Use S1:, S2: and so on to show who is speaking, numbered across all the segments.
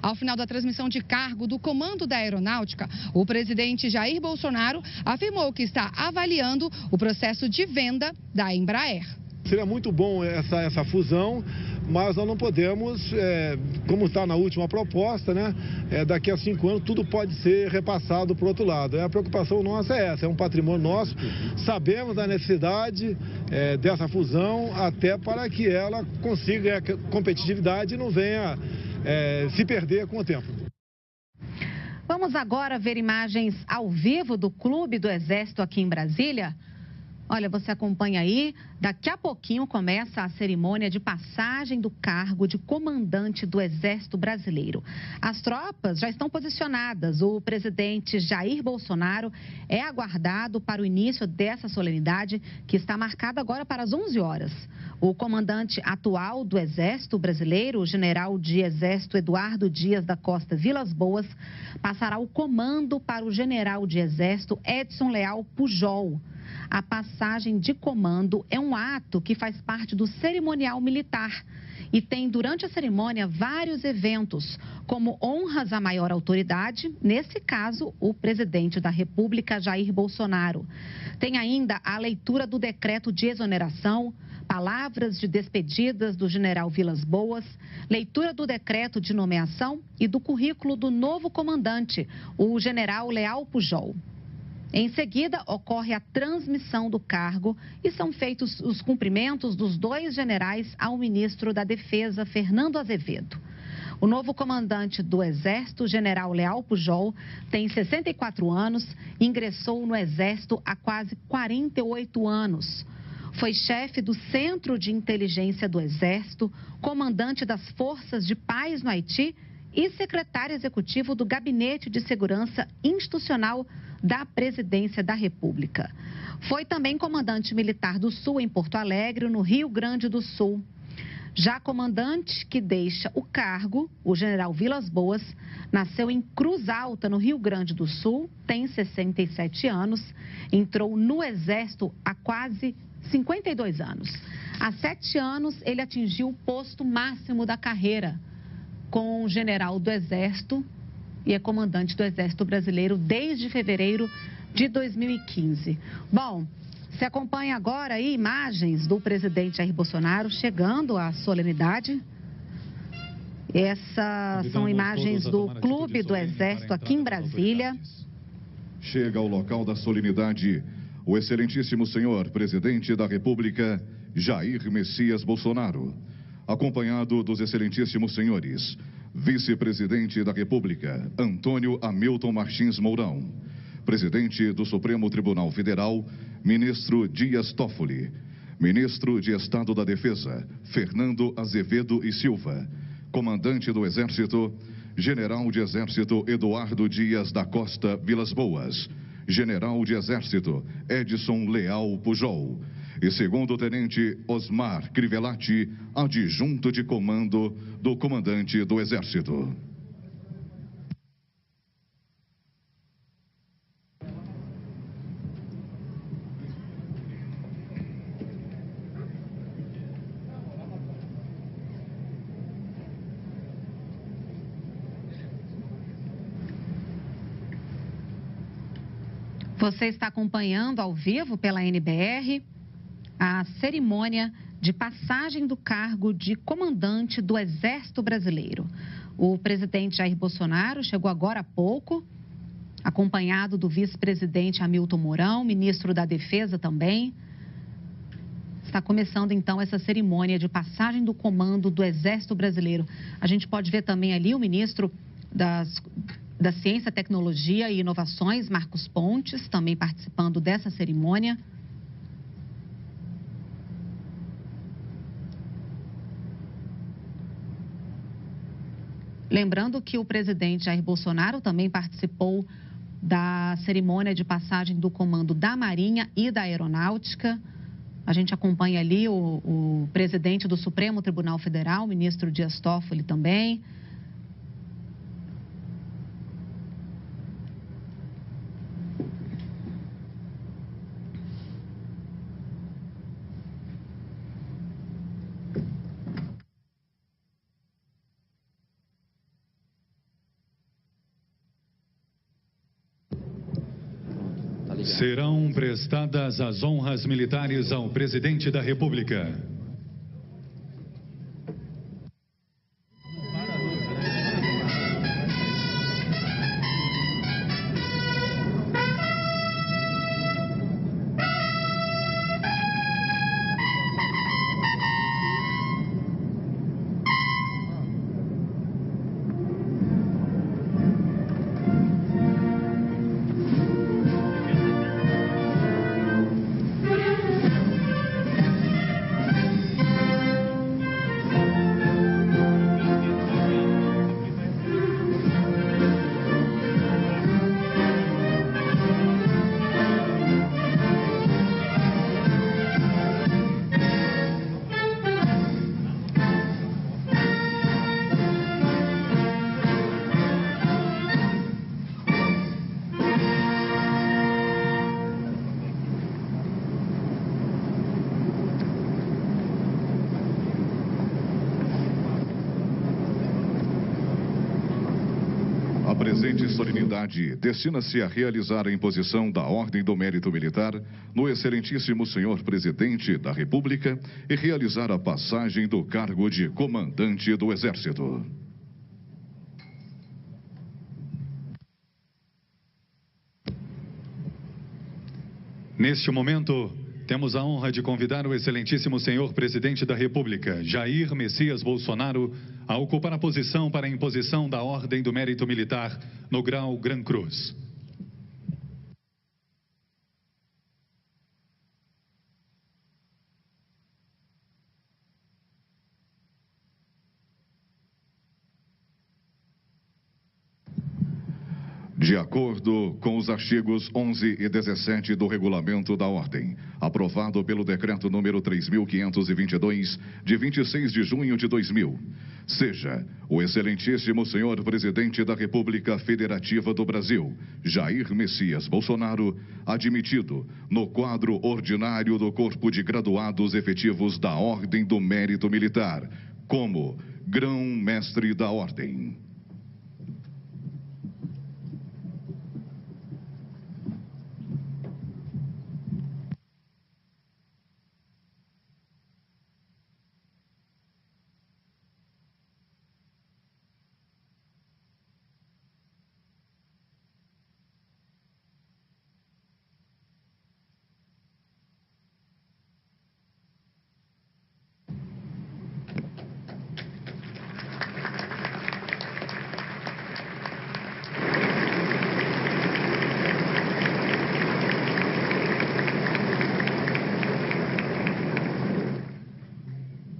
S1: Ao final da transmissão de cargo do comando da aeronáutica, o presidente Jair Bolsonaro afirmou que está avaliando o processo de venda da Embraer.
S2: Seria muito bom essa fusão, mas nós não podemos, como está na última proposta, né? Daqui a 5 anos tudo pode ser repassado para o outro lado. A preocupação nossa é essa, é um patrimônio nosso. Sabemos da necessidade dessa fusão até para que ela consiga competitividade e não venha se perder com o tempo.
S3: Vamos agora ver imagens ao vivo do Clube do Exército aqui em Brasília. Olha, você acompanha aí, daqui a pouquinho começa a cerimônia de passagem do cargo de comandante do Exército Brasileiro. As tropas já estão posicionadas. O presidente Jair Bolsonaro é aguardado para o início dessa solenidade, que está marcada agora para as 11 horas. O comandante atual do Exército Brasileiro, o general de Exército Eduardo Dias da Costa Vilas Boas, passará o comando para o general de Exército Edson Leal Pujol. A passagem de comando é um ato que faz parte do cerimonial militar e tem durante a cerimônia vários eventos, como honras à maior autoridade, nesse caso, o presidente da República, Jair Bolsonaro. Tem ainda a leitura do decreto de exoneração, palavras de despedidas do general Vilas Boas, leitura do decreto de nomeação e do currículo do novo comandante, o general Leal Pujol. Em seguida, ocorre a transmissão do cargo e são feitos os cumprimentos dos 2 generais ao ministro da Defesa, Fernando Azevedo. O novo comandante do Exército, general Leal Pujol, tem 64 anos e ingressou no Exército há quase 48 anos. Foi chefe do Centro de Inteligência do Exército, comandante das Forças de Paz no Haiti e secretário executivo do Gabinete de Segurança Institucional da Presidência da República. Foi também comandante militar do Sul em Porto Alegre, no Rio Grande do Sul. Já comandante que deixa o cargo, o general Vilas Boas, nasceu em Cruz Alta, no Rio Grande do Sul, tem 67 anos, entrou no Exército há quase 52 anos. Há 7 anos, ele atingiu o posto máximo da carreira, com general do Exército, e é comandante do Exército Brasileiro desde fevereiro de 2015. Bom, se acompanha agora aí imagens do presidente Jair Bolsonaro chegando à solenidade. Essas são imagens do Clube do Exército aqui em Brasília.
S4: Chega ao local da solenidade o excelentíssimo senhor presidente da República, Jair Messias Bolsonaro, acompanhado dos excelentíssimos senhores vice-presidente da República, Antônio Hamilton Martins Mourão, presidente do Supremo Tribunal Federal, ministro Dias Toffoli, ministro de Estado da Defesa, Fernando Azevedo e Silva, comandante do Exército, general de Exército Eduardo Dias da Costa Vilas Boas, general de Exército Edson Leal Pujol e segundo-tenente Osmar Crivellati, adjunto de comando do comandante do Exército.
S3: Você está acompanhando ao vivo pela NBR a cerimônia de passagem do cargo de comandante do Exército Brasileiro. O presidente Jair Bolsonaro chegou agora há pouco, acompanhado do vice-presidente Hamilton Mourão, ministro da Defesa também. Está começando então essa cerimônia de passagem do comando do Exército Brasileiro. A gente pode ver também ali o ministro da Ciência, Tecnologia e Inovações, Marcos Pontes, também participando dessa cerimônia. Lembrando que o presidente Jair Bolsonaro também participou da cerimônia de passagem do comando da Marinha e da Aeronáutica. A gente acompanha ali o presidente do Supremo Tribunal Federal, o ministro Dias Toffoli também.
S5: Serão prestadas as honras militares ao presidente da República.
S4: A presente solenidade destina-se a realizar a imposição da Ordem do Mérito Militar no Excelentíssimo Senhor Presidente da República e realizar a passagem do cargo de Comandante do Exército.
S5: Neste momento, temos a honra de convidar o Excelentíssimo Senhor Presidente da República, Jair Messias Bolsonaro, a ocupar a posição para a imposição da Ordem do Mérito Militar no grau Gran Cruz.
S4: De acordo com os artigos 11 e 17 do Regulamento da Ordem, aprovado pelo Decreto número 3.522, de 26 de junho de 2000, seja o Excelentíssimo Senhor Presidente da República Federativa do Brasil, Jair Messias Bolsonaro, admitido no quadro ordinário do Corpo de Graduados Efetivos da Ordem do Mérito Militar, como Grão-Mestre da Ordem.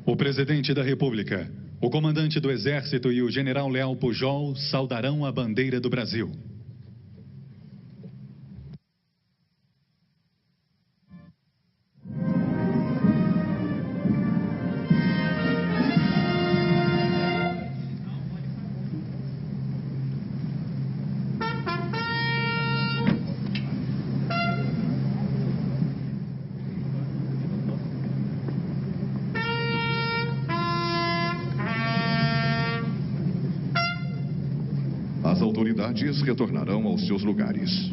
S5: O Presidente da República, o Comandante do Exército e o General Leal Pujol saudarão a bandeira do Brasil.
S4: As autoridades retornarão aos seus lugares.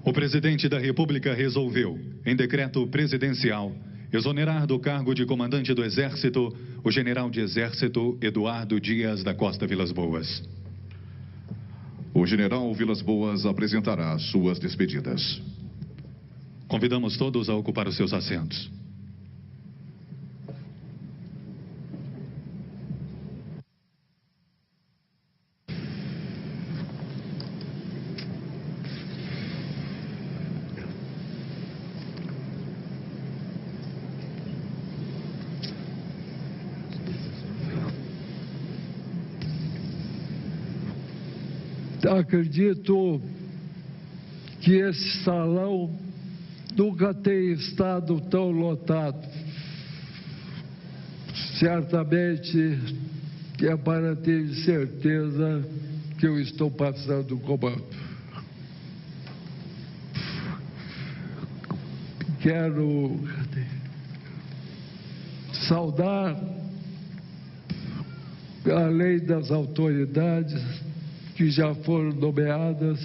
S5: O Presidente da República resolveu, em decreto presidencial, exonerar do cargo de Comandante do Exército o General de Exército Eduardo Dias da Costa Vilas Boas.
S4: O General Vilas Boas apresentará suas despedidas.
S5: Convidamos todos a ocupar os seus assentos.
S6: Acredito que esse salão nunca tenha estado tão lotado. Certamente é para ter certeza que eu estou passando o comando. Quero saudar além das autoridades que já foram nomeadas,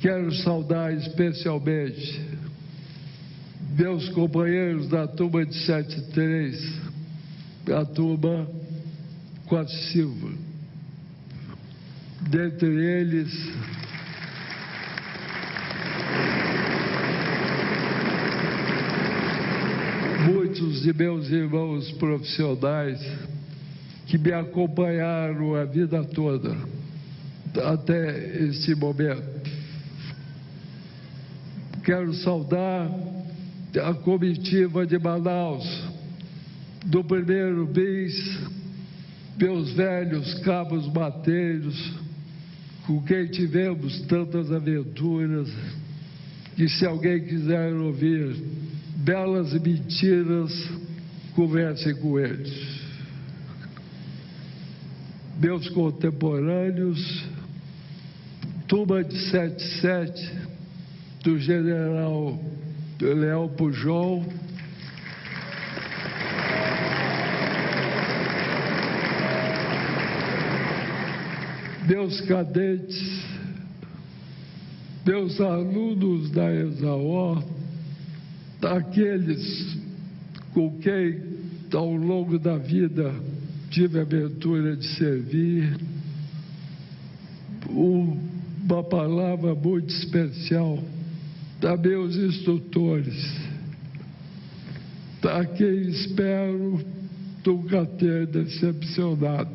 S6: quero saudar especialmente meus companheiros da turma de 73, a turma Costa Silva. Dentre eles, muitos de meus irmãos profissionais que me acompanharam a vida toda até este momento. Quero saudar a comitiva de Manaus, do primeiro bis, meus velhos cabos bateiros, com quem tivemos tantas aventuras, e se alguém quiser ouvir belas mentiras, conversem com eles. Meus contemporâneos, turma de 77, do general Leão Pujol, meus cadetes, meus alunos da ESAO, aqueles com quem ao longo da vida tive a aventura de servir, uma palavra muito especial a meus instrutores, a quem espero nunca ter decepcionado.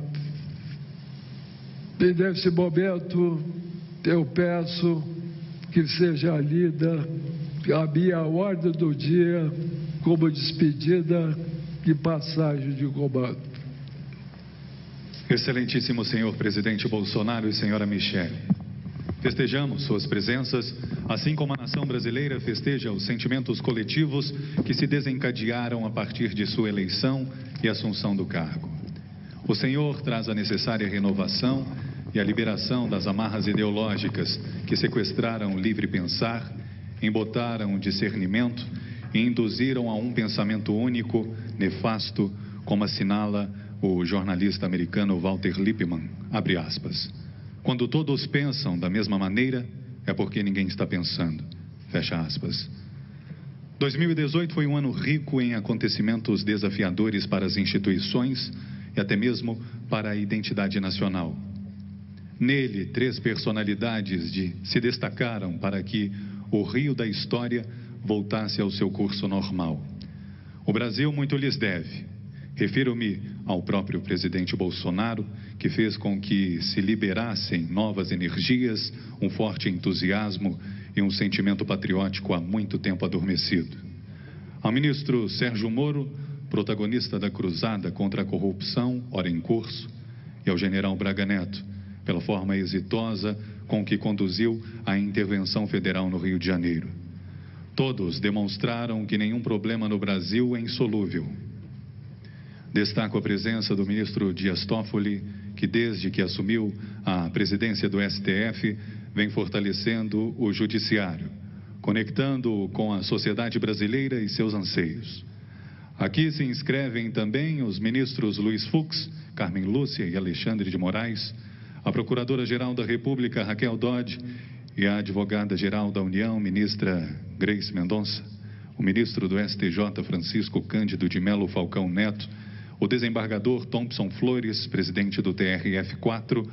S6: E nesse momento eu peço que seja lida a minha ordem do dia como despedida e passagem de comando.
S5: Excelentíssimo senhor presidente Bolsonaro e senhora Michele, festejamos suas presenças, assim como a nação brasileira festeja os sentimentos coletivos que se desencadearam a partir de sua eleição e assunção do cargo. O senhor traz a necessária renovação e a liberação das amarras ideológicas que sequestraram o livre pensar, embotaram o discernimento e induziram a um pensamento único, nefasto, como assinala o jornalista americano Walter Lippmann, abre aspas. Quando todos pensam da mesma maneira, é porque ninguém está pensando, fecha aspas. 2018 foi um ano rico em acontecimentos desafiadores para as instituições e até mesmo para a identidade nacional. Nele, 3 personalidades se destacaram para que o rio da história voltasse ao seu curso normal. O Brasil muito lhes deve. Refiro-me ao próprio presidente Bolsonaro, que fez com que se liberassem novas energias, um forte entusiasmo e um sentimento patriótico há muito tempo adormecido. Ao ministro Sérgio Moro, protagonista da cruzada contra a corrupção, ora em curso, e ao general Braga Neto, pela forma exitosa com que conduziu a intervenção federal no Rio de Janeiro. Todos demonstraram que nenhum problema no Brasil é insolúvel. Destaco a presença do ministro Dias Toffoli, que desde que assumiu a presidência do STF, vem fortalecendo o judiciário, conectando-o com a sociedade brasileira e seus anseios. Aqui se inscrevem também os ministros Luiz Fux, Carmen Lúcia e Alexandre de Moraes, a Procuradora-Geral da República, Raquel Dodge, e a Advogada-Geral da União, ministra Grace Mendonça, o ministro do STJ, Francisco Cândido de Mello Falcão Neto, o desembargador Thompson Flores, presidente do TRF4,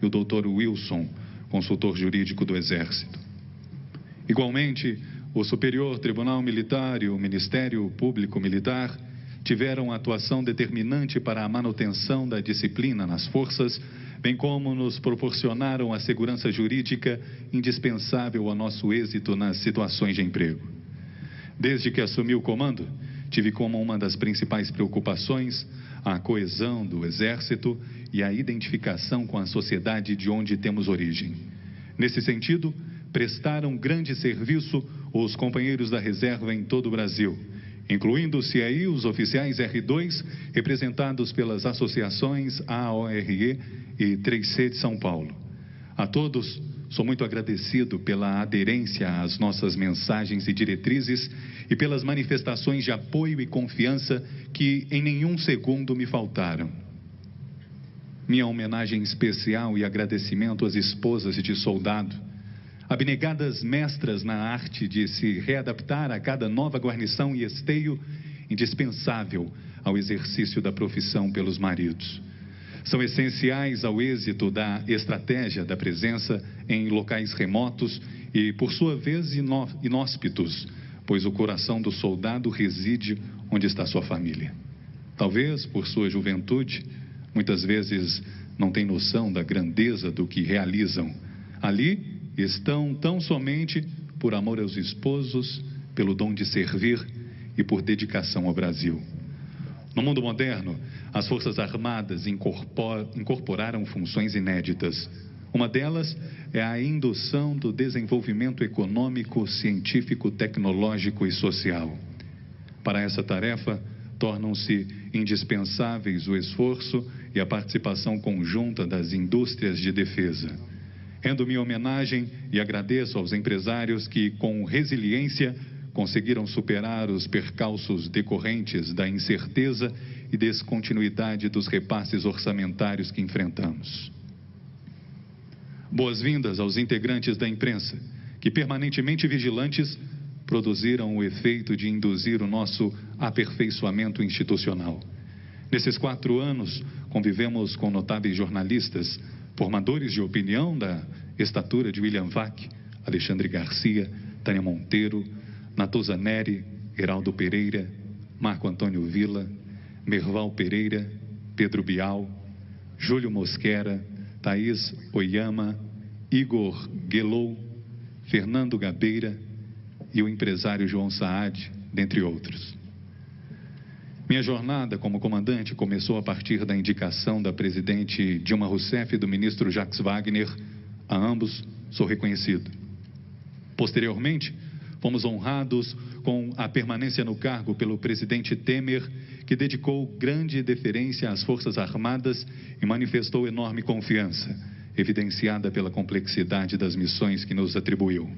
S5: e o doutor Wilson, consultor jurídico do Exército. Igualmente, o Superior Tribunal Militar e o Ministério Público Militar tiveram atuação determinante para a manutenção da disciplina nas forças, bem como nos proporcionaram a segurança jurídica indispensável ao nosso êxito nas situações de emprego. Desde que assumi o comando, tive como uma das principais preocupações a coesão do Exército e a identificação com a sociedade de onde temos origem. Nesse sentido, prestaram grande serviço os companheiros da reserva em todo o Brasil, incluindo-se aí os oficiais R2, representados pelas associações AORE e 3C de São Paulo. A todos, sou muito agradecido pela aderência às nossas mensagens e diretrizes e pelas manifestações de apoio e confiança que em nenhum segundo me faltaram. minha homenagem especial e agradecimento às esposas de soldado, abnegadas mestras na arte de se readaptar a cada nova guarnição e esteio indispensável ao exercício da profissão pelos maridos. São essenciais ao êxito da estratégia da presença em locais remotos e, por sua vez, inóspitos, pois o coração do soldado reside onde está sua família. Talvez, por sua juventude, muitas vezes não têm noção da grandeza do que realizam. Ali estão tão somente por amor aos esposos, pelo dom de servir e por dedicação ao Brasil. No mundo moderno, as Forças Armadas incorporaram funções inéditas. Uma delas é a indução do desenvolvimento econômico, científico, tecnológico e social. Para essa tarefa, tornam-se indispensáveis o esforço e a participação conjunta das indústrias de defesa. Rendo minha homenagem e agradeço aos empresários que, com resiliência, conseguiram superar os percalços decorrentes da incerteza e descontinuidade dos repasses orçamentários que enfrentamos. Boas-vindas aos integrantes da imprensa, que permanentemente vigilantes produziram o efeito de induzir o nosso aperfeiçoamento institucional. Nesses 4 anos, convivemos com notáveis jornalistas, formadores de opinião da estatura de William Vac, Alexandre Garcia, Tânia Monteiro, Natuza Neri, Heraldo Pereira, Marco Antônio Villa, Merval Pereira, Pedro Bial, Júlio Mosquera, Thaís Oyama, Igor Guelou, Fernando Gabeira e o empresário João Saad, dentre outros. Minha jornada como comandante começou a partir da indicação da presidente Dilma Rousseff e do ministro Jacques Wagner. A ambos sou reconhecido. Posteriormente, fomos honrados com a permanência no cargo pelo presidente Temer, que dedicou grande deferência às Forças Armadas e manifestou enorme confiança, evidenciada pela complexidade das missões que nos atribuiu.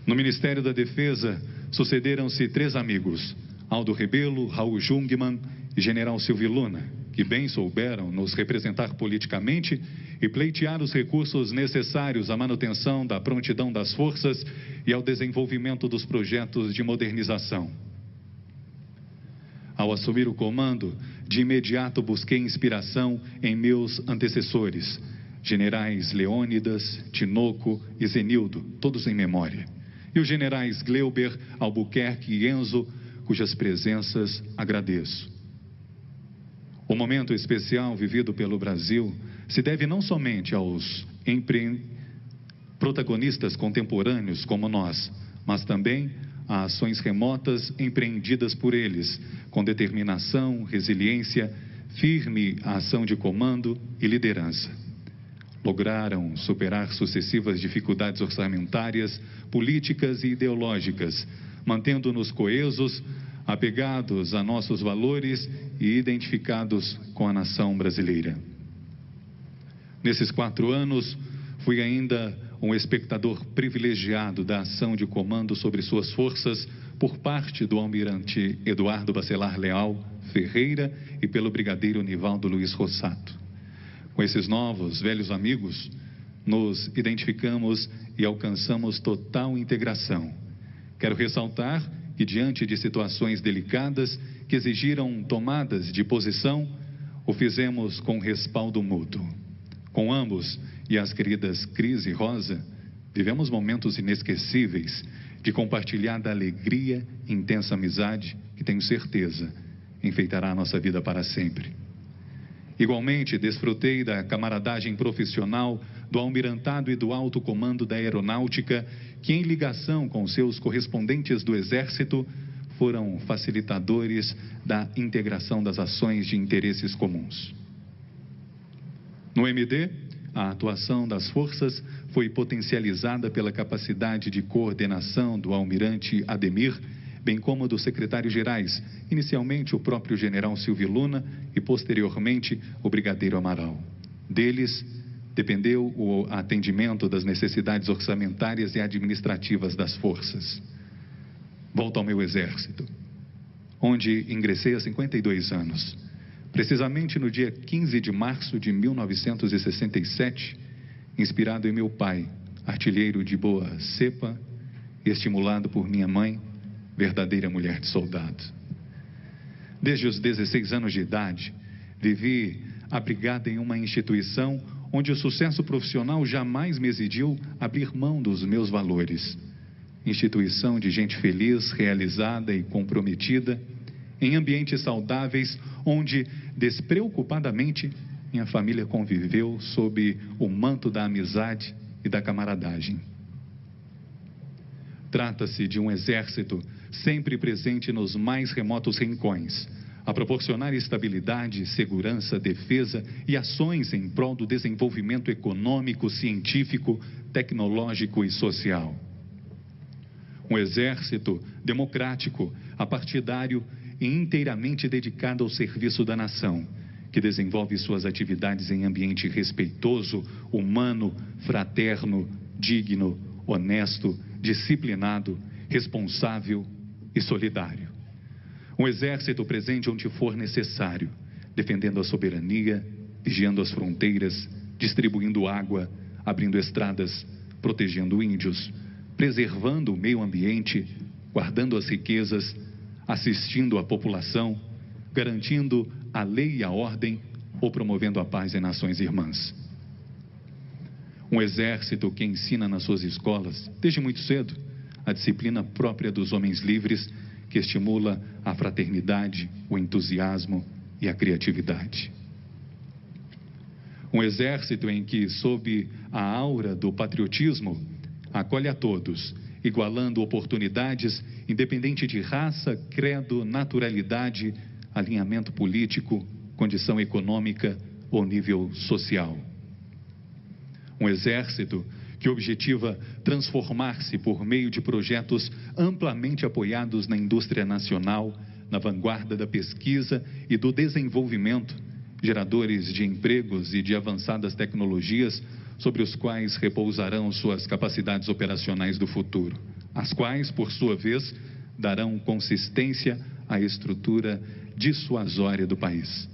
S5: No Ministério da Defesa, sucederam-se 3 amigos, Aldo Rebelo, Raul Jungmann e General Silvio Luna, que bem souberam nos representar politicamente e pleitear os recursos necessários à manutenção da prontidão das forças e ao desenvolvimento dos projetos de modernização. Ao assumir o comando, de imediato busquei inspiração em meus antecessores, generais Leônidas, Tinoco e Zenildo, todos em memória, e os generais Gleuber, Albuquerque e Enzo, cujas presenças agradeço. O momento especial vivido pelo Brasil se deve não somente aos protagonistas contemporâneos como nós, mas também a ações remotas empreendidas por eles, com determinação, resiliência, firme ação de comando e liderança. Lograram superar sucessivas dificuldades orçamentárias, políticas e ideológicas, mantendo-nos coesos, apegados a nossos valores e identificados com a nação brasileira. Nesses 4 anos, fui ainda um espectador privilegiado da ação de comando sobre suas forças por parte do almirante Eduardo Bacelar Leal Ferreira e pelo brigadeiro Nivaldo Luiz Rossato. Com esses novos, velhos amigos, nos identificamos e alcançamos total integração. Quero ressaltar que, diante de situações delicadas que exigiram tomadas de posição, o fizemos com respaldo mútuo. Com ambos e as queridas Cris e Rosa, vivemos momentos inesquecíveis de compartilhada alegria e intensa amizade que, tenho certeza, enfeitará a nossa vida para sempre. Igualmente, desfrutei da camaradagem profissional do almirantado e do alto comando da aeronáutica, que, em ligação com seus correspondentes do Exército, foram facilitadores da integração das ações de interesses comuns. No MD, a atuação das forças foi potencializada pela capacidade de coordenação do almirante Ademir, bem como dos secretários-gerais, inicialmente o próprio general Silvio Luna e posteriormente o brigadeiro Amaral. Deles dependeu o atendimento das necessidades orçamentárias e administrativas das forças. Volto ao meu exército, onde ingressei há 52 anos. Precisamente no dia 15 de março de 1967, inspirado em meu pai, artilheiro de boa cepa, e estimulado por minha mãe, verdadeira mulher de soldado. Desde os 16 anos de idade, vivi abrigada em uma instituição onde o sucesso profissional jamais me exigiu abrir mão dos meus valores. Instituição de gente feliz, realizada e comprometida, em ambientes saudáveis, onde despreocupadamente minha família conviveu sob o manto da amizade e da camaradagem. Trata-se de um exército sempre presente nos mais remotos rincões, a proporcionar estabilidade, segurança, defesa e ações em prol do desenvolvimento econômico, científico, tecnológico e social. Um exército democrático, apartidário e inteiramente dedicado ao serviço da nação, que desenvolve suas atividades em ambiente respeitoso, humano, fraterno, digno, honesto, disciplinado, responsável e solidário. Um exército presente onde for necessário, defendendo a soberania, vigiando as fronteiras, distribuindo água, abrindo estradas, protegendo índios, preservando o meio ambiente, guardando as riquezas, assistindo a população, garantindo a lei e a ordem ou promovendo a paz em nações irmãs. Um exército que ensina nas suas escolas, desde muito cedo, a disciplina própria dos homens livres, que estimula a fraternidade, o entusiasmo e a criatividade. Um exército em que, sob a aura do patriotismo, acolhe a todos, igualando oportunidades, independente de raça, credo, naturalidade, alinhamento político, condição econômica ou nível social. Um exército que objetiva transformar-se por meio de projetos amplamente apoiados na indústria nacional, na vanguarda da pesquisa e do desenvolvimento, geradores de empregos e de avançadas tecnologias sobre os quais repousarão suas capacidades operacionais do futuro, as quais, por sua vez, darão consistência à estrutura dissuasória do país.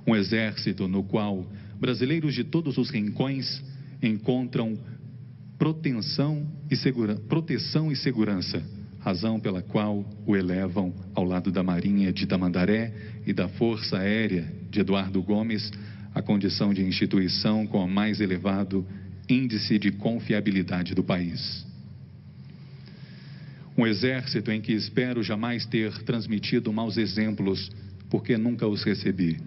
S5: Um exército no qual brasileiros de todos os rincões encontram proteção e segurança, razão pela qual o elevam ao lado da Marinha de Tamandaré e da Força Aérea de Eduardo Gomes à condição de instituição com o mais elevado índice de confiabilidade do país. Um exército em que espero jamais ter transmitido maus exemplos, porque nunca os recebi.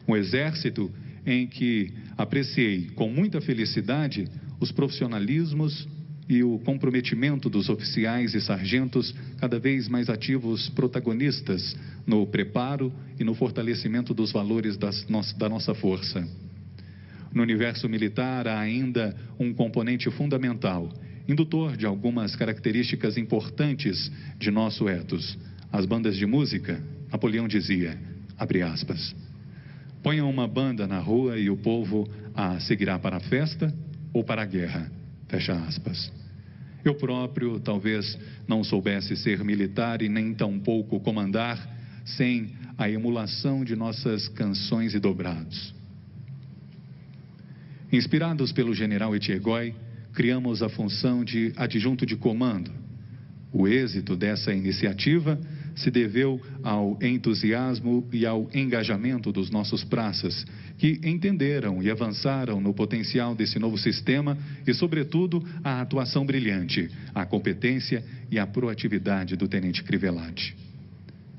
S5: Um exército em que apreciei com muita felicidade os profissionalismos e o comprometimento dos oficiais e sargentos cada vez mais ativos protagonistas no preparo e no fortalecimento dos valores da nossa força. No universo militar há ainda um componente fundamental, indutor de algumas características importantes de nosso ethos. As bandas de música, Napoleão dizia, abre aspas, ponham uma banda na rua e o povo a seguirá para a festa ou para a guerra, fecha aspas. Eu próprio talvez não soubesse ser militar e nem tampouco comandar sem a emulação de nossas canções e dobrados. Inspirados pelo general Etchegói, criamos a função de adjunto de comando. O êxito dessa iniciativa se deveu ao entusiasmo e ao engajamento dos nossos praças, que entenderam e avançaram no potencial desse novo sistema e, sobretudo, a atuação brilhante, a competência e a proatividade do tenente Crivellati.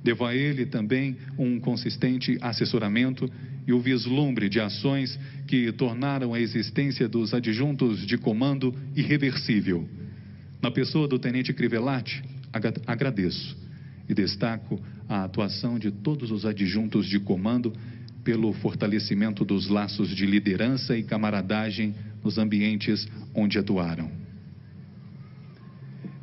S5: Devo a ele também um consistente assessoramento e o vislumbre de ações que tornaram a existência dos adjuntos de comando irreversível. Na pessoa do tenente Crivellati, agradeço e destaco a atuação de todos os adjuntos de comando pelo fortalecimento dos laços de liderança e camaradagem nos ambientes onde atuaram.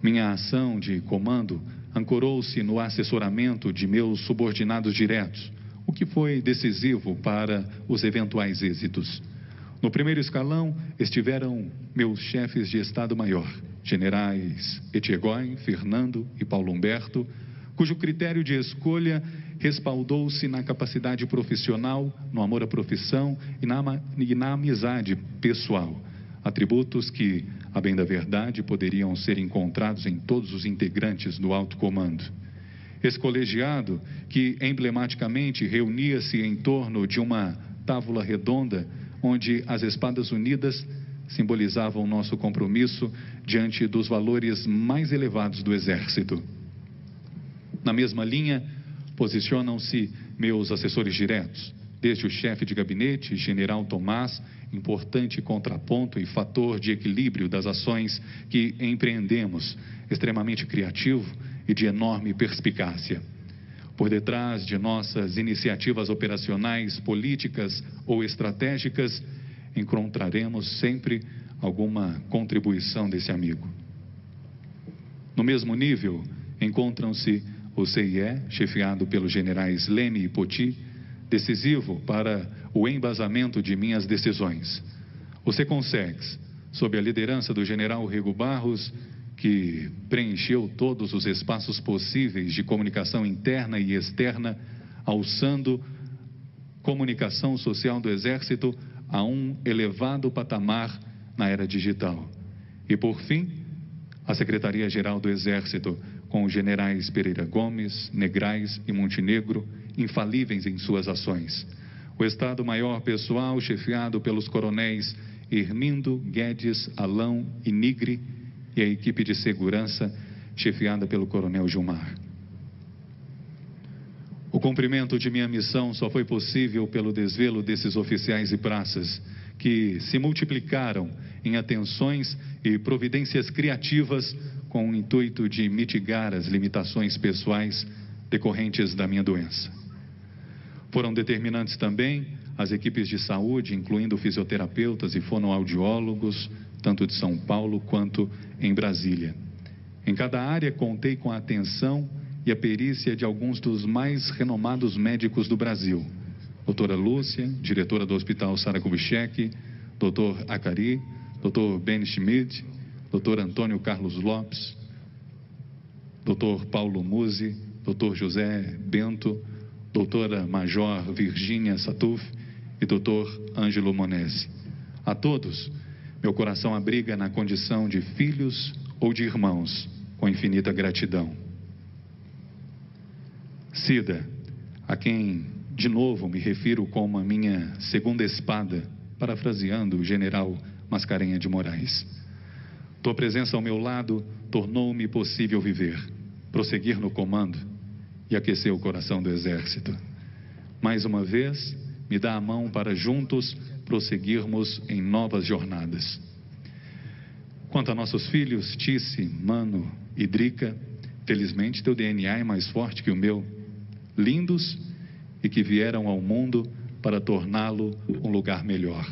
S5: Minha ação de comando ancorou-se no assessoramento de meus subordinados diretos, o que foi decisivo para os eventuais êxitos. No primeiro escalão estiveram meus chefes de Estado-Maior, generais Etchegói, Fernando e Paulo Humberto, cujo critério de escolha respaldou-se na capacidade profissional, no amor à profissão e na amizade pessoal. Atributos que, a bem da verdade, poderiam ser encontrados em todos os integrantes do alto comando. Esse colegiado, que emblematicamente reunia-se em torno de uma tábua redonda, onde as espadas unidas simbolizavam nosso compromisso diante dos valores mais elevados do Exército. Na mesma linha, posicionam-se meus assessores diretos, desde o chefe de gabinete, General Tomás, importante contraponto e fator de equilíbrio das ações que empreendemos, extremamente criativo e de enorme perspicácia. Por detrás de nossas iniciativas operacionais, políticas ou estratégicas, encontraremos sempre alguma contribuição desse amigo. No mesmo nível, encontram-se o CIE, chefiado pelos generais Leme e Poti, decisivo para o embasamento de minhas decisões. O Seconsex, sob a liderança do general Rego Barros, que preencheu todos os espaços possíveis de comunicação interna e externa, alçando comunicação social do Exército a um elevado patamar na era digital. E, por fim, a Secretaria-Geral do Exército, com os generais Pereira Gomes, Negrais e Montenegro, infalíveis em suas ações. O Estado-Maior Pessoal, chefiado pelos coronéis Hermindo, Guedes, Alão e Nigre, e a equipe de segurança, chefiada pelo coronel Gilmar. O cumprimento de minha missão só foi possível pelo desvelo desses oficiais e praças, que se multiplicaram em atenções e providências criativas com o intuito de mitigar as limitações pessoais decorrentes da minha doença. Foram determinantes também as equipes de saúde, incluindo fisioterapeutas e fonoaudiólogos, tanto de São Paulo quanto em Brasília. Em cada área contei com a atenção e a perícia de alguns dos mais renomados médicos do Brasil. Doutora Lúcia, diretora do Hospital Sara Kubitschek, doutor Acari, doutor Ben Schmidt, doutor Antônio Carlos Lopes, doutor Paulo Musi, doutor José Bento, doutora Major Virgínia Satuf e doutor Ângelo Monese. A todos, meu coração abriga na condição de filhos ou de irmãos, com infinita gratidão. Cida, a quem de novo me refiro como a minha segunda espada, parafraseando o general Mascarenhas de Moraes. Tua presença ao meu lado tornou-me possível viver, prosseguir no comando e aquecer o coração do Exército. Mais uma vez, me dá a mão para juntos prosseguirmos em novas jornadas. Quanto a nossos filhos, Tice, Mano e Drica, felizmente teu DNA é mais forte que o meu. Lindos e que vieram ao mundo para torná-lo um lugar melhor.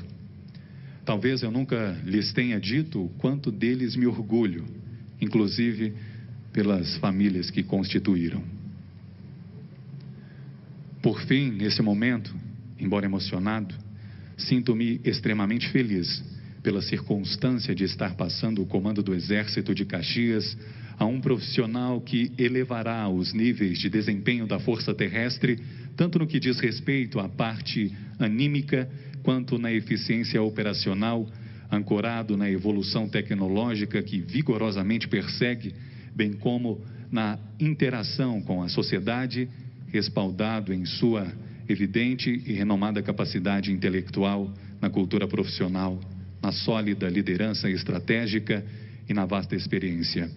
S5: Talvez eu nunca lhes tenha dito o quanto deles me orgulho, inclusive pelas famílias que constituíram. Por fim, nesse momento, embora emocionado, sinto-me extremamente feliz pela circunstância de estar passando o comando do Exército de Caxias a um profissional que elevará os níveis de desempenho da Força Terrestre, tanto no que diz respeito à parte anímica, quanto na eficiência operacional, ancorado na evolução tecnológica que vigorosamente persegue, bem como na interação com a sociedade, respaldado em sua evidente e renomada capacidade intelectual, na cultura profissional, na sólida liderança estratégica e na vasta experiência.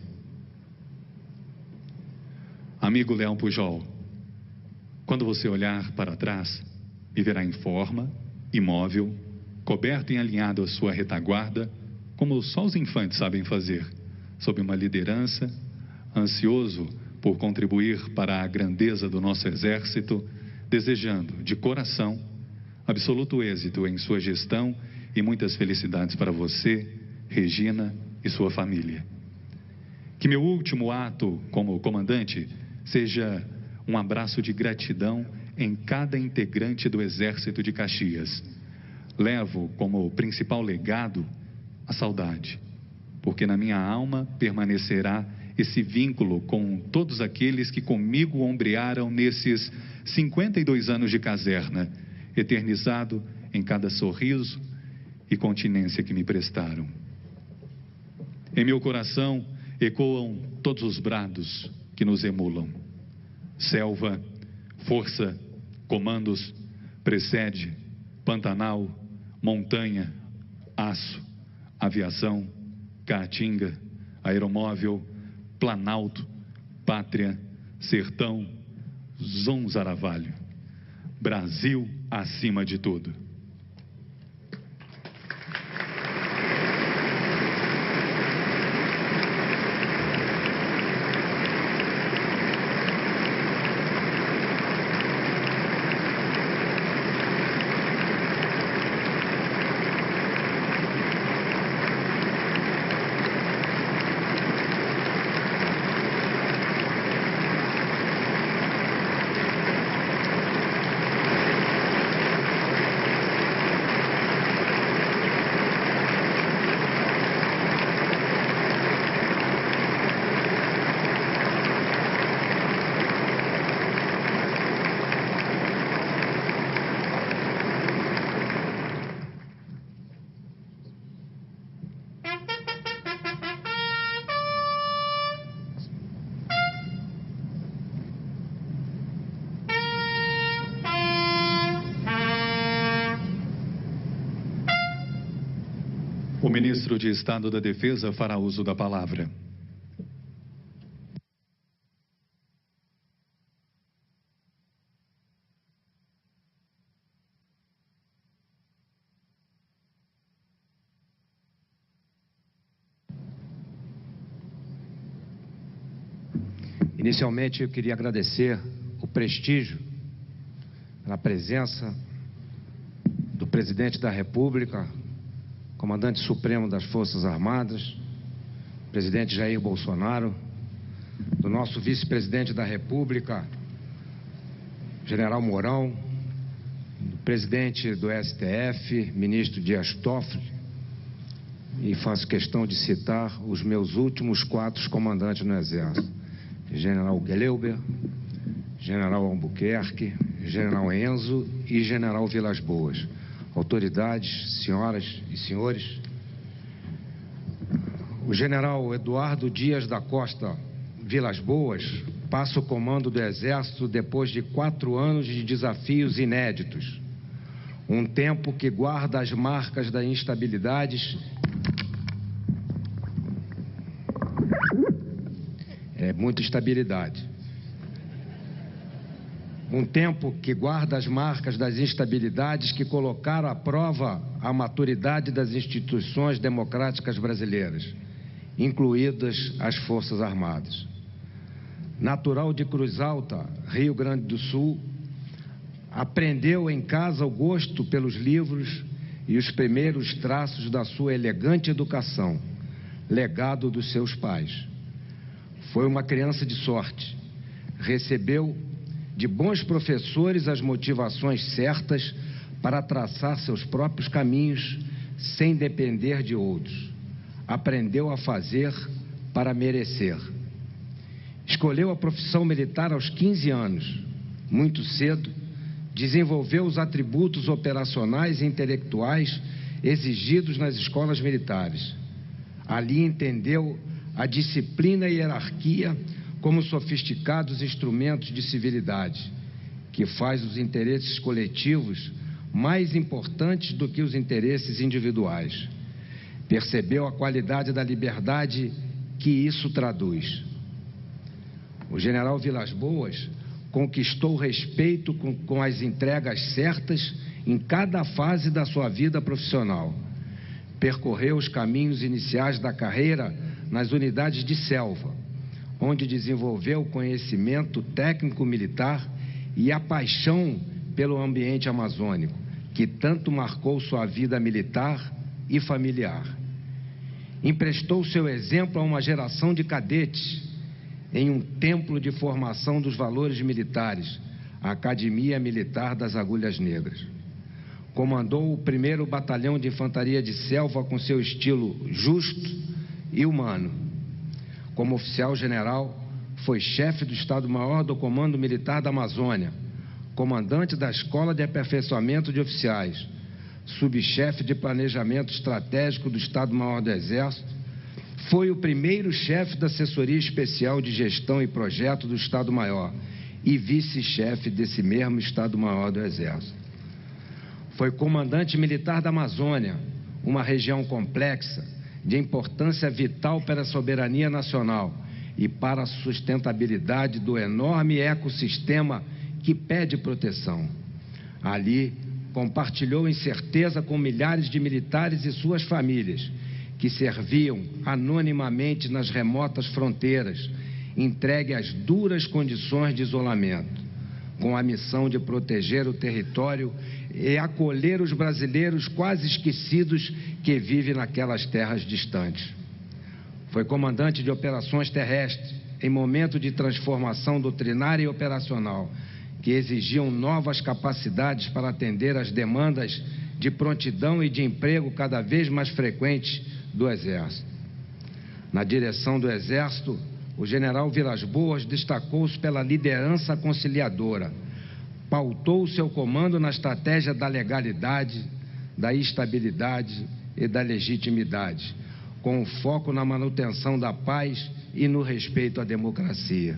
S5: Amigo Leão Pujol, quando você olhar para trás, me verá em forma, imóvel, coberto e alinhado à sua retaguarda, como só os infantes sabem fazer, sob uma liderança, ansioso por contribuir para a grandeza do nosso Exército, desejando, de coração, absoluto êxito em sua gestão e muitas felicidades para você, Regina e sua família. Que meu último ato como comandante seja um abraço de gratidão em cada integrante do Exército de Caxias. Levo como principal legado a saudade, porque na minha alma permanecerá esse vínculo com todos aqueles que comigo ombrearam nesses 52 anos de caserna, eternizado em cada sorriso e continência que me prestaram. Em meu coração ecoam todos os brados que nos emulam. Selva, força, comandos, precede, Pantanal, montanha, aço, aviação, caatinga, aeromóvel, planalto, pátria, sertão, zonzaravalho. Brasil acima de tudo. O ministro de Estado da Defesa fará uso da palavra.
S7: Inicialmente, eu queria agradecer o prestígio, a presença do presidente da República, comandante supremo das Forças Armadas, presidente Jair Bolsonaro, do nosso vice-presidente da República, general Mourão, do presidente do STF, ministro Dias Toffoli, e faço questão de citar os meus últimos 4 comandantes no Exército, general Gleuber, general Albuquerque, general Enzo e general Vilas Boas. Autoridades, senhoras e senhores, o general Eduardo Dias da Costa Vilas Boas passa o comando do Exército depois de 4 anos de desafios inéditos. Um tempo que guarda as marcas da instabilidade. Muita instabilidade. Um tempo que guarda as marcas das instabilidades que colocaram à prova a maturidade das instituições democráticas brasileiras, incluídas as Forças Armadas. Natural de Cruz Alta, Rio Grande do Sul, aprendeu em casa o gosto pelos livros e os primeiros traços da sua elegante educação, legado dos seus pais. Foi uma criança de sorte, recebeu de bons professores as motivações certas para traçar seus próprios caminhos sem depender de outros. Aprendeu a fazer para merecer. Escolheu a profissão militar aos 15 anos. Muito cedo, desenvolveu os atributos operacionais e intelectuais exigidos nas escolas militares. Ali entendeu a disciplina e hierarquia como sofisticados instrumentos de civilidade, que faz os interesses coletivos mais importantes do que os interesses individuais. Percebeu a qualidade da liberdade que isso traduz. O general Vilas Boas conquistou respeito com as entregas certas em cada fase da sua vida profissional. Percorreu os caminhos iniciais da carreira nas unidades de selva, onde desenvolveu o conhecimento técnico-militar e a paixão pelo ambiente amazônico, que tanto marcou sua vida militar e familiar. Emprestou seu exemplo a uma geração de cadetes em um templo de formação dos valores militares, a Academia Militar das Agulhas Negras. Comandou o 1º Batalhão de Infantaria de Selva com seu estilo justo e humano. Como oficial-general, foi chefe do Estado-Maior do Comando Militar da Amazônia, comandante da Escola de Aperfeiçoamento de Oficiais, subchefe de Planejamento Estratégico do Estado-Maior do Exército, foi o primeiro chefe da Assessoria Especial de Gestão e Projeto do Estado-Maior e vice-chefe desse mesmo Estado-Maior do Exército. Foi comandante militar da Amazônia, uma região complexa, de importância vital para a soberania nacional e para a sustentabilidade do enorme ecossistema que pede proteção. Ali, compartilhou incerteza com milhares de militares e suas famílias, que serviam anonimamente nas remotas fronteiras, entregue às duras condições de isolamento, com a missão de proteger o território e acolher os brasileiros quase esquecidos que vivem naquelas terras distantes. Foi comandante de operações terrestres em momento de transformação doutrinária e operacional, que exigiam novas capacidades para atender às demandas de prontidão e de emprego cada vez mais frequentes do Exército. Na direção do Exército, o general Vilas Boas destacou-se pela liderança conciliadora, pautou seu comando na estratégia da legalidade, da estabilidade e da legitimidade, com foco na manutenção da paz e no respeito à democracia.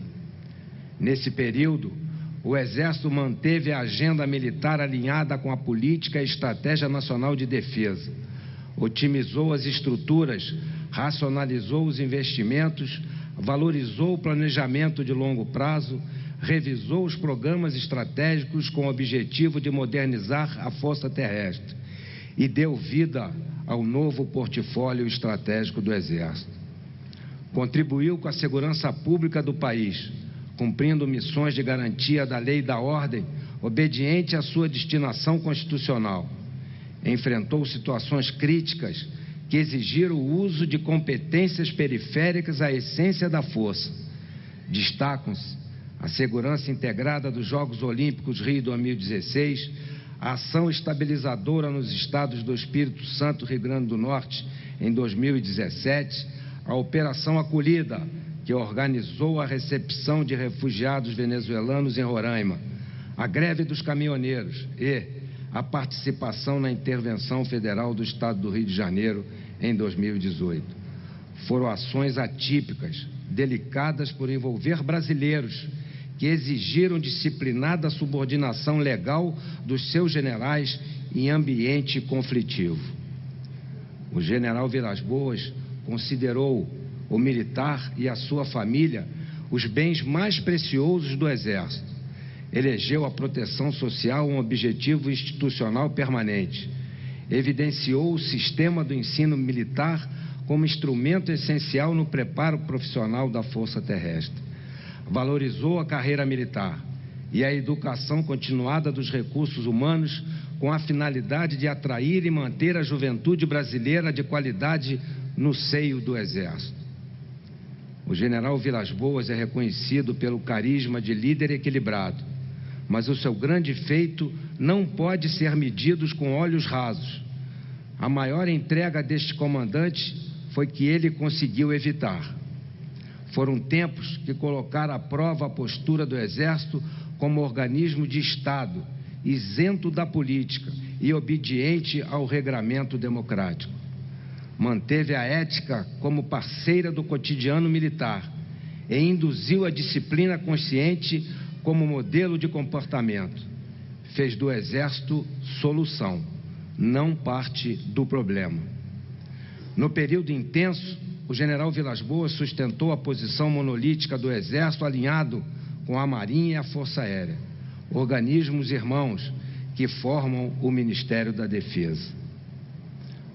S7: Nesse período, o Exército manteve a agenda militar alinhada com a política e estratégia nacional de defesa, otimizou as estruturas, racionalizou os investimentos, valorizou o planejamento de longo prazo, revisou os programas estratégicos com o objetivo de modernizar a Força Terrestre e deu vida ao novo portfólio estratégico do Exército. Contribuiu com a segurança pública do país, cumprindo missões de garantia da lei e da ordem, obediente à sua destinação constitucional. Enfrentou situações críticas que exigiram o uso de competências periféricas à essência da força. Destacam-se a segurança integrada dos Jogos Olímpicos Rio 2016, a ação estabilizadora nos estados do Espírito Santo e Rio Grande do Norte em 2017, a Operação Acolhida, que organizou a recepção de refugiados venezuelanos em Roraima, a greve dos caminhoneiros e a participação na intervenção federal do Estado do Rio de Janeiro em 2018. Foram ações atípicas, delicadas por envolver brasileiros, que exigiram disciplinada subordinação legal dos seus generais em ambiente conflitivo. O general Vilas Boas considerou o militar e a sua família os bens mais preciosos do Exército. Elegeu a proteção social um objetivo institucional permanente. Evidenciou o sistema do ensino militar como instrumento essencial no preparo profissional da Força Terrestre. Valorizou a carreira militar e a educação continuada dos recursos humanos com a finalidade de atrair e manter a juventude brasileira de qualidade no seio do Exército. O general Vilas Boas é reconhecido pelo carisma de líder equilibrado, mas o seu grande feito não pode ser medido com olhos rasos. A maior entrega deste comandante foi que ele conseguiu evitar. Foram tempos que colocaram à prova a postura do Exército como organismo de Estado, isento da política e obediente ao regramento democrático. Manteve a ética como parceira do cotidiano militar e induziu a disciplina consciente como modelo de comportamento. Fez do Exército solução, não parte do problema. No período intenso, o general Vilas Boas sustentou a posição monolítica do Exército alinhado com a Marinha e a Força Aérea, organismos irmãos que formam o Ministério da Defesa.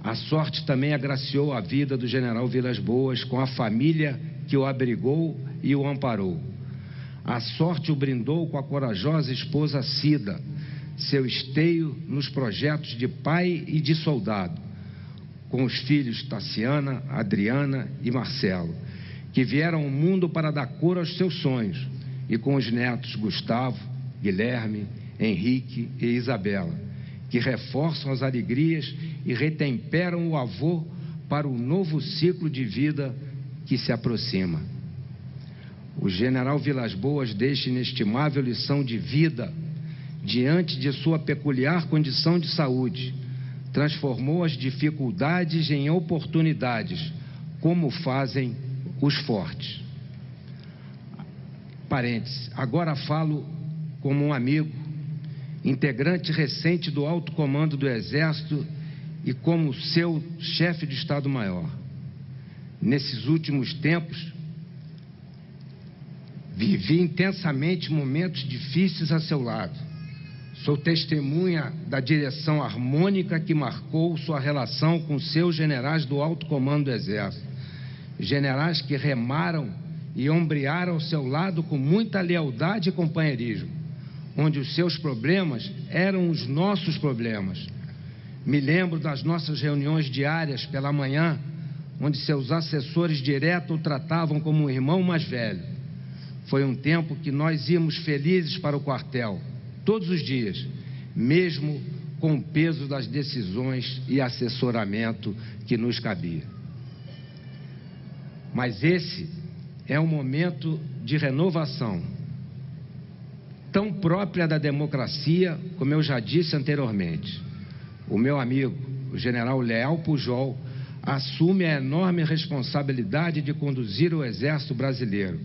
S7: A sorte também agraciou a vida do general Vilas Boas com a família que o abrigou e o amparou. A sorte o brindou com a corajosa esposa Cida, seu esteio nos projetos de pai e de soldado, com os filhos Tassiana, Adriana e Marcelo, que vieram ao mundo para dar cor aos seus sonhos, e com os netos Gustavo, Guilherme, Henrique e Isabela, que reforçam as alegrias e retemperam o avô para o novo ciclo de vida que se aproxima. O general Vilas Boas deixa inestimável lição de vida diante de sua peculiar condição de saúde. Transformou as dificuldades em oportunidades, como fazem os fortes. Parênteses, agora falo como um amigo, integrante recente do alto comando do Exército e como seu chefe de Estado-Maior. Nesses últimos tempos, vivi intensamente momentos difíceis a seu lado. Sou testemunha da direção harmônica que marcou sua relação com seus generais do alto comando do Exército. Generais que remaram e ombrearam ao seu lado com muita lealdade e companheirismo, onde os seus problemas eram os nossos problemas. Me lembro das nossas reuniões diárias pela manhã, onde seus assessores direto o tratavam como um irmão mais velho. Foi um tempo que nós íamos felizes para o quartel, todos os dias, mesmo com o peso das decisões e assessoramento que nos cabia. Mas esse é um momento de renovação, tão própria da democracia, como eu já disse anteriormente. O meu amigo, o general Leal Pujol, assume a enorme responsabilidade de conduzir o Exército Brasileiro,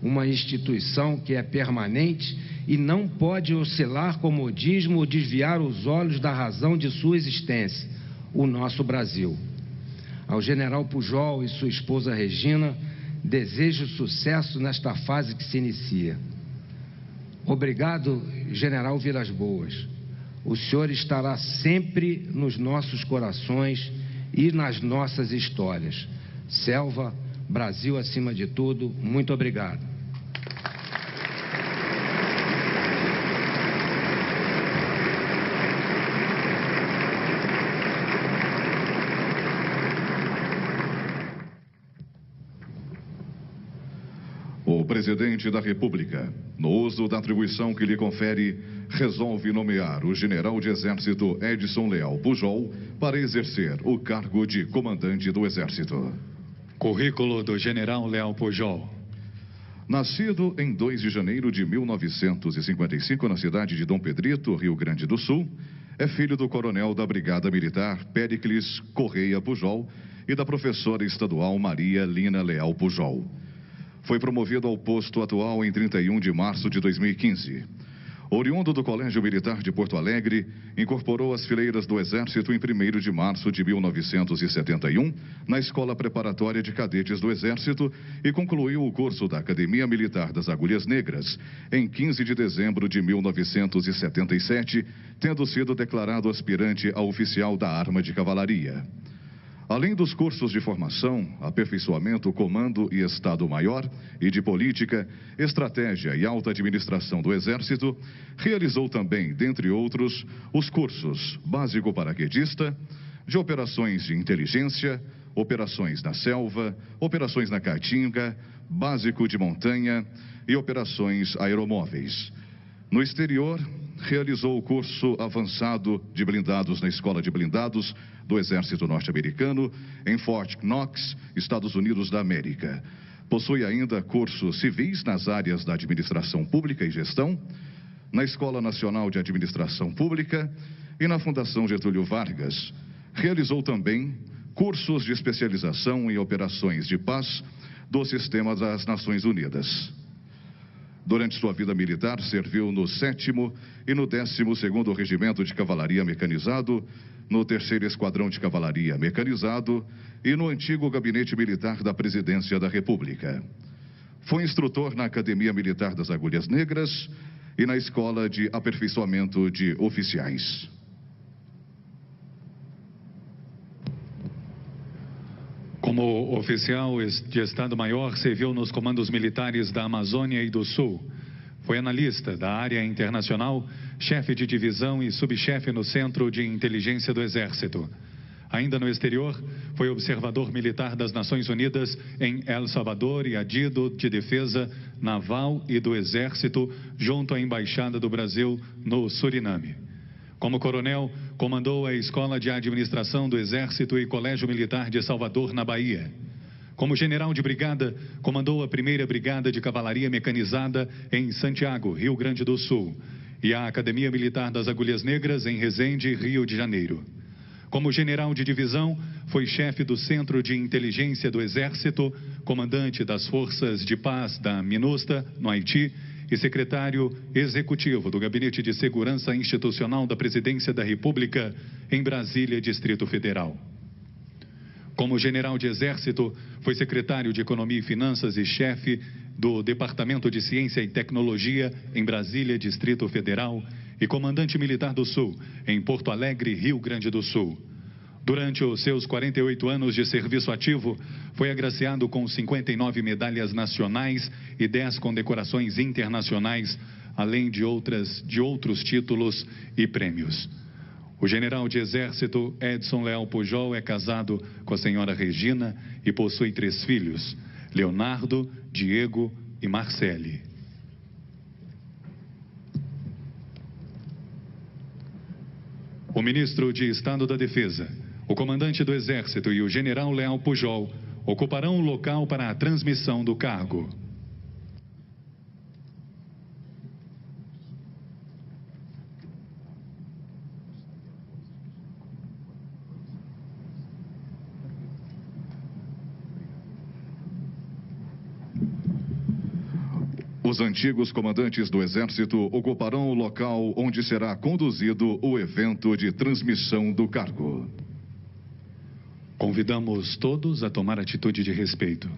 S7: uma instituição que é permanente e não pode oscilar com modismo ou desviar os olhos da razão de sua existência, o nosso Brasil. Ao general Pujol e sua esposa Regina, desejo sucesso nesta fase que se inicia. Obrigado, general Vilas Boas. O senhor estará sempre nos nossos corações e nas nossas histórias. Selva, Brasil acima de tudo, muito obrigado.
S4: O presidente da República, no uso da atribuição que lhe confere, resolve nomear o general de Exército Edson Leal Pujol para exercer o cargo de comandante do Exército.
S5: Currículo do general Leal Pujol.
S4: Nascido em 2 de janeiro de 1955 na cidade de Dom Pedrito, Rio Grande do Sul, é filho do coronel da Brigada Militar Péricles Correia Pujol e da professora estadual Maria Lina Leal Pujol. Foi promovido ao posto atual em 31 de março de 2015. Oriundo do Colégio Militar de Porto Alegre, incorporou as fileiras do Exército em 1º de março de 1971, na Escola Preparatória de Cadetes do Exército e concluiu o curso da Academia Militar das Agulhas Negras em 15 de dezembro de 1977, tendo sido declarado aspirante a oficial da Arma de Cavalaria. Além dos cursos de formação, aperfeiçoamento, comando e Estado-Maior e de política, estratégia e alta administração do Exército, realizou também, dentre outros, os cursos básico paraquedista, de operações de inteligência, operações na selva, operações na caatinga, básico de montanha e operações aeromóveis. No exterior, realizou o curso avançado de blindados na Escola de Blindados do Exército Norte-Americano, em Fort Knox, Estados Unidos da América. Possui ainda cursos civis nas áreas da Administração Pública e Gestão, na Escola Nacional de Administração Pública e na Fundação Getúlio Vargas. Realizou também cursos de especialização em operações de paz do Sistema das Nações Unidas. Durante sua vida militar, serviu no 7º e no 12º Regimento de Cavalaria Mecanizado, no 3º Esquadrão de Cavalaria Mecanizado e no antigo Gabinete Militar da Presidência da República. Foi instrutor na Academia Militar das Agulhas Negras e na Escola de Aperfeiçoamento de Oficiais.
S5: Como oficial de Estado-Maior, serviu nos comandos militares da Amazônia e do Sul. Foi analista da área internacional, chefe de divisão e subchefe no Centro de Inteligência do Exército. Ainda no exterior, foi observador militar das Nações Unidas em El Salvador e adido de defesa naval e do Exército junto à Embaixada do Brasil no Suriname. Como coronel, comandou a Escola de Administração do Exército e Colégio Militar de Salvador, na Bahia. Como general de brigada, comandou a 1ª Brigada de Cavalaria Mecanizada em Santiago, Rio Grande do Sul, e a Academia Militar das Agulhas Negras em Resende, Rio de Janeiro. Como general de divisão, foi chefe do Centro de Inteligência do Exército, comandante das Forças de Paz da MINUSTA, no Haiti, e secretário executivo do Gabinete de Segurança Institucional da Presidência da República, em Brasília, Distrito Federal. Como general de Exército, foi secretário de Economia e Finanças e chefe do Departamento de Ciência e Tecnologia em Brasília, Distrito Federal, e comandante militar do Sul, em Porto Alegre, Rio Grande do Sul. Durante os seus 48 anos de serviço ativo, foi agraciado com 59 medalhas nacionais e 10 condecorações internacionais, além de outros títulos e prêmios. O general de Exército Edson Leal Pujol é casado com a senhora Regina e possui 3 filhos, Leonardo, Diego e Marcele. O ministro de Estado da Defesa, o comandante do Exército e o general Leal Pujol ocuparão o local para a transmissão do cargo.
S4: Os antigos comandantes do Exército ocuparão o local onde será conduzido o evento de transmissão do cargo.
S5: Convidamos todos a tomar atitude de respeito.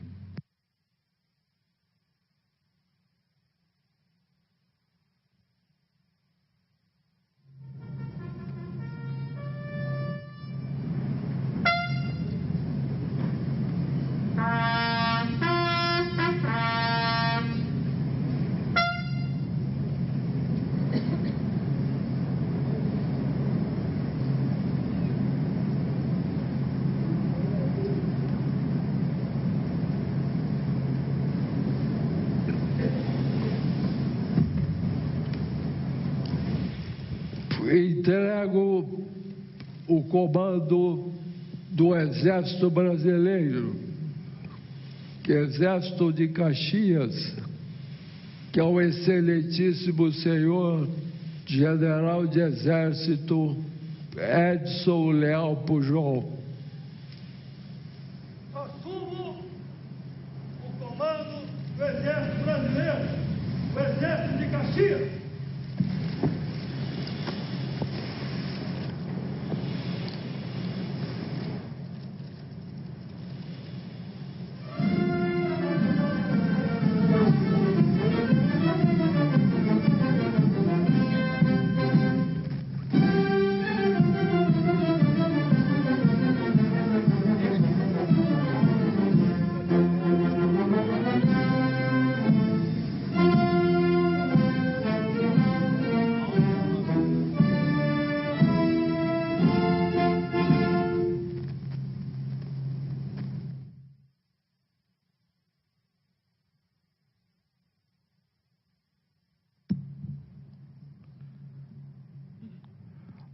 S6: Entrego o comando do Exército Brasileiro, que é Exército de Caxias, que é o excelentíssimo senhor General de Exército Edson Leal Pujol.
S8: Assumo o comando do Exército Brasileiro, o Exército de Caxias.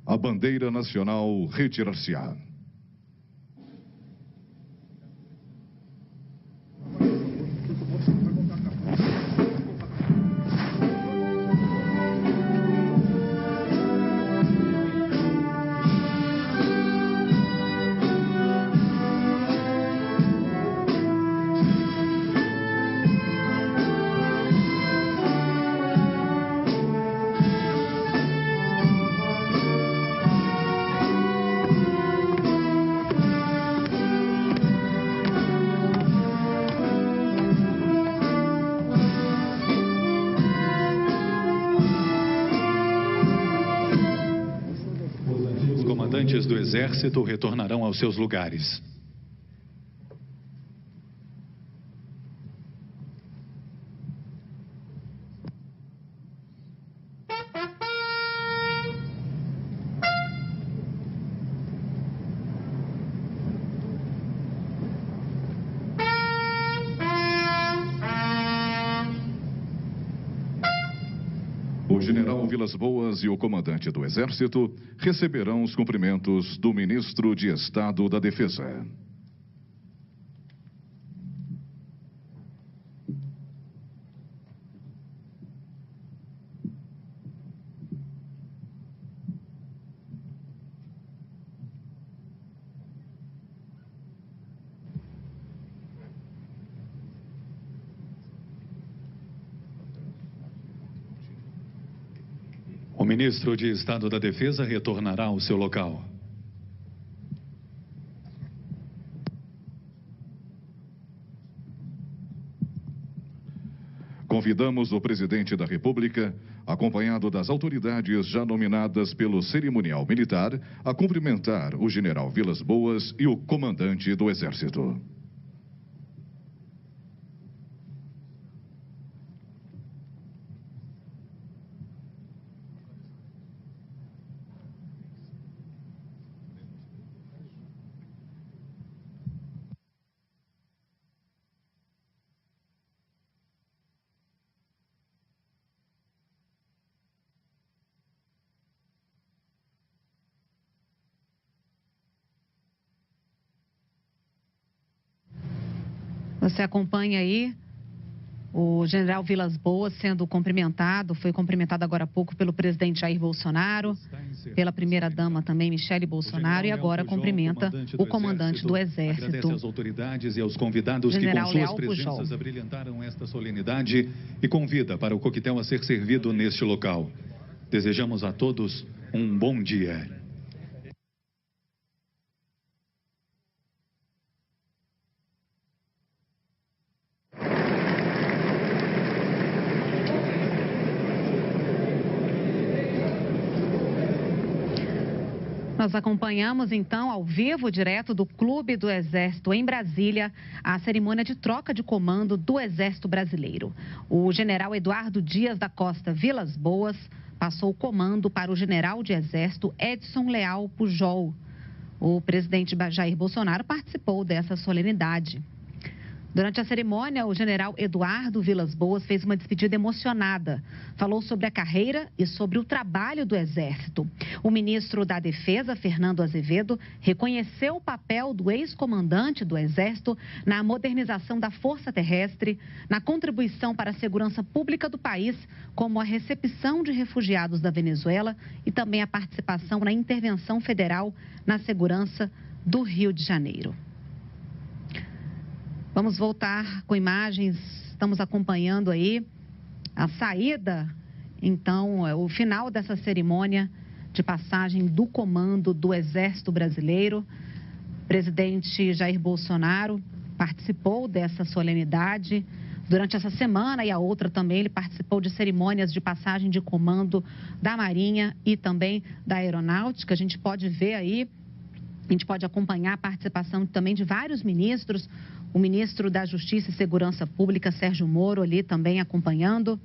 S4: A bandeira nacional retirar-se-á.
S5: Do Exército retornarão aos seus lugares.
S4: O general Vilas Boas e o comandante do Exército receberão os cumprimentos do ministro de Estado da Defesa.
S5: O ministro de Estado da Defesa retornará ao seu local.
S4: Convidamos o presidente da República, acompanhado das autoridades já nominadas pelo cerimonial militar, a cumprimentar o general Vilas Boas e o comandante do Exército.
S3: Você acompanha aí o general Vilas Boas sendo cumprimentado, foi cumprimentado agora há pouco pelo presidente Jair Bolsonaro, pela primeira-dama também, Michele Bolsonaro, e agora cumprimenta o comandante do Exército.
S5: Agradece às autoridades e aos convidados que com suas presenças abrilhantaram esta solenidade e convida para o coquetel a ser servido neste local. Desejamos a todos um bom dia.
S3: Nós acompanhamos, então, ao vivo, direto do Clube do Exército em Brasília, a cerimônia de troca de comando do Exército Brasileiro. O general Eduardo Dias da Costa Vilas Boas passou o comando para o general de Exército Edson Leal Pujol. O presidente Jair Bolsonaro participou dessa solenidade. Durante a cerimônia, o general Eduardo Vilas Boas fez uma despedida emocionada. Falou sobre a carreira e sobre o trabalho do Exército. O ministro da Defesa, Fernando Azevedo, reconheceu o papel do ex-comandante do Exército na modernização da Força Terrestre, na contribuição para a segurança pública do país, como a recepção de refugiados da Venezuela e também a participação na intervenção federal na segurança do Rio de Janeiro. Vamos voltar com imagens, estamos acompanhando aí a saída, então, o final dessa cerimônia de passagem do comando do Exército Brasileiro. O presidente Jair Bolsonaro participou dessa solenidade. Durante essa semana e a outra também, ele participou de cerimônias de passagem de comando da Marinha e também da Aeronáutica. A gente pode ver aí, a gente pode acompanhar a participação também de vários ministros. O ministro da Justiça e Segurança Pública, Sérgio Moro, ali também acompanhando.